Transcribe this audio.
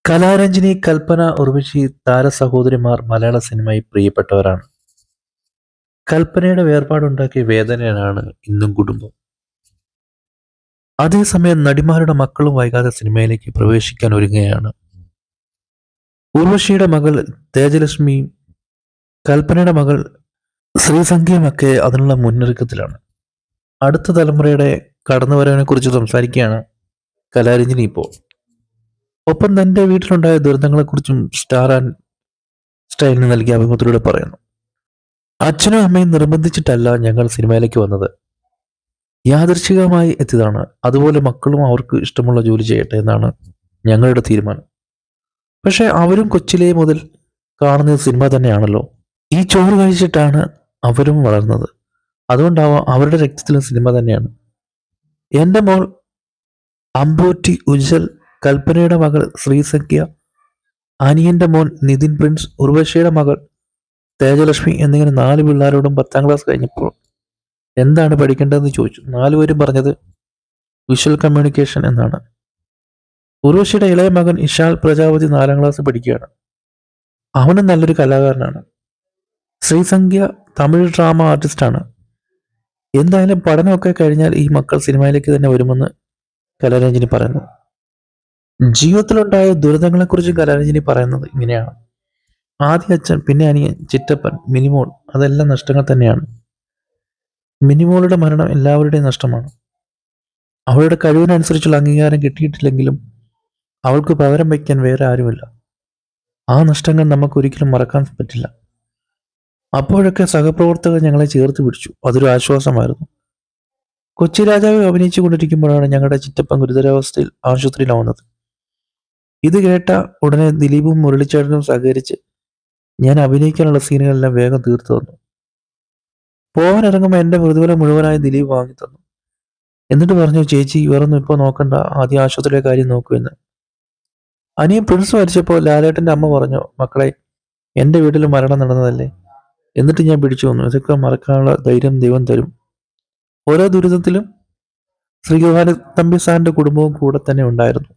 കലാരഞ്ജിനി, കൽപ്പന, ഉർവശി താരസഹോദരിമാർ മലയാള സിനിമയിൽ പ്രിയപ്പെട്ടവരാണ്. കൽപ്പനയുടെ വേർപാടുണ്ടാക്കിയ വേദനയാണ് ഇന്നും കുടുംബം. അതേസമയം നടിമാരുടെ മക്കളും വൈകാതെ സിനിമയിലേക്ക് പ്രവേശിക്കാൻ ഒരുങ്ങുകയാണ്. ഉർവശിയുടെ മകൾ തേജലക്ഷ്മിയും കൽപ്പനയുടെ മകൾ ശ്രീസന്ധ്യയുമൊക്കെ അതിനുള്ള മുന്നൊരുക്കത്തിലാണ്. അടുത്ത തലമുറയുടെ കടന്നുവരവിനെ കുറിച്ച് സംസാരിക്കുകയാണ് കലാരഞ്ജിനി ഇപ്പോൾ. ഒപ്പം തന്റെ വീട്ടിലുണ്ടായ ദുരന്തങ്ങളെക്കുറിച്ചും സ്റ്റാർ ആൻഡ് സ്റ്റൈലിന് നൽകിയ അഭിമുഖത്തിലൂടെ പറയുന്നു. അച്ഛനും അമ്മയും നിർബന്ധിച്ചിട്ടല്ല ഞങ്ങൾ സിനിമയിലേക്ക് വന്നത്, യാദൃച്ഛികമായി എത്തിയതാണ്. അതുപോലെ മക്കളും അവർക്ക് ഇഷ്ടമുള്ള ജോലി ചെയ്യട്ടെ എന്നാണ് ഞങ്ങളുടെ തീരുമാനം. പക്ഷെ അവരും കൊച്ചിലേ മുതൽ കാണുന്നത് സിനിമ തന്നെയാണല്ലോ. ഈ ചോറ് കഴിച്ചിട്ടാണ് അവരും വളർന്നത്. അതുകൊണ്ടാവാം അവരുടെ രക്തത്തിലും സിനിമ തന്നെയാണ്. എൻ്റെ മോൾ അമ്പൂറ്റി ഉജ്ജൽ, കൽപ്പനയുടെ മകൾ ശ്രീസഖ്യ, അനിയന്റെ മോൻ നിതിൻ പ്രിൻസ്, ഉർവശിയുടെ മകൾ തേജലക്ഷ്മി എന്നിങ്ങനെ 4 പിള്ളേരോടും 10ാം ക്ലാസ് കഴിഞ്ഞപ്പോൾ എന്താണ് പഠിക്കേണ്ടതെന്ന് ചോദിച്ചു. 4 പേരും പറഞ്ഞത് വിഷ്വൽ കമ്മ്യൂണിക്കേഷൻ എന്നാണ്. ഉർവശിയുടെ ഇളയ മകൻ ഇഷാൽ പ്രജാപതി 4ാം ക്ലാസ് പഠിക്കുകയാണ്. അവനും നല്ലൊരു കലാകാരനാണ്. ശ്രീസന്ധ്യ തമിഴ് ഡ്രാമ ആർട്ടിസ്റ്റാണ്. എന്തായാലും പഠനമൊക്കെ കഴിഞ്ഞാൽ ഈ മക്കൾ സിനിമയിലേക്ക് തന്നെ വരുമെന്ന് കലാരഞ്ജിനി പറയുന്നു. ജീവിതത്തിലുണ്ടായ ദുരിതങ്ങളെക്കുറിച്ച് കലാരഞ്ജിനി പറയുന്നത് ഇങ്ങനെയാണ്. ആദ്യ അച്ഛൻ, പിന്നെ അനിയൻ, ചിറ്റപ്പൻ, മിനിമോൾ, അതെല്ലാം നഷ്ടങ്ങൾ തന്നെയാണ്. മിനിമോളുടെ മരണം എല്ലാവരുടെയും നഷ്ടമാണ്. അവളുടെ കഴിവിനനുസരിച്ചുള്ള അംഗീകാരം കിട്ടിയിട്ടില്ലെങ്കിലും അവൾക്ക് പകരം വയ്ക്കാൻ വേറെ ആരുമില്ല. ആ നഷ്ടങ്ങൾ നമുക്ക് ഒരിക്കലും മറക്കാൻ പറ്റില്ല. അപ്പോഴൊക്കെ സഹപ്രവർത്തകർ ഞങ്ങളെ ചേർത്ത് പിടിച്ചു. അതൊരു ആശ്വാസമായിരുന്നു. കൊച്ചി രാജാവ് അഭിനയിച്ചു കൊണ്ടിരിക്കുമ്പോഴാണ് ഞങ്ങളുടെ ചിറ്റപ്പൻ ഗുരുതരാവസ്ഥയിൽ ആശുപത്രിയിലാവുന്നത്. ഇത് കേട്ട ഉടനെ ദിലീപും മുരളിച്ചേട്ടനും സഹകരിച്ച് ഞാൻ അഭിനയിക്കാനുള്ള സീനുകളെല്ലാം വേഗം തീർത്തു തന്നു. പോകാൻ ഇറങ്ങുമ്പോൾ എൻ്റെ പ്രതിഫലം മുഴുവനായി ദിലീപ് വാങ്ങി തന്നു. എന്നിട്ട് പറഞ്ഞു, ചേച്ചി വേറൊന്നും ഇപ്പോൾ നോക്കണ്ട, ആദ്യം ആശുപത്രിയിലെ കാര്യം നോക്കൂ എന്ന്. അനിയൻ പ്രിൻസ് മരിച്ചപ്പോൾ ലാലേട്ടൻ്റെ അമ്മ പറഞ്ഞു, മക്കളെ, എൻ്റെ വീട്ടിൽ മരണം നടന്നതല്ലേ, എന്നിട്ട് ഞാൻ പിടിച്ചു വന്നു. ഇതൊക്കെ മറക്കാനുള്ള ധൈര്യം ദൈവം തരും. ഓരോ ദുരിതത്തിലും ശ്രീകുമാര തമ്പി സാറിന്റെ കുടുംബവും കൂടെ തന്നെ ഉണ്ടായിരുന്നു.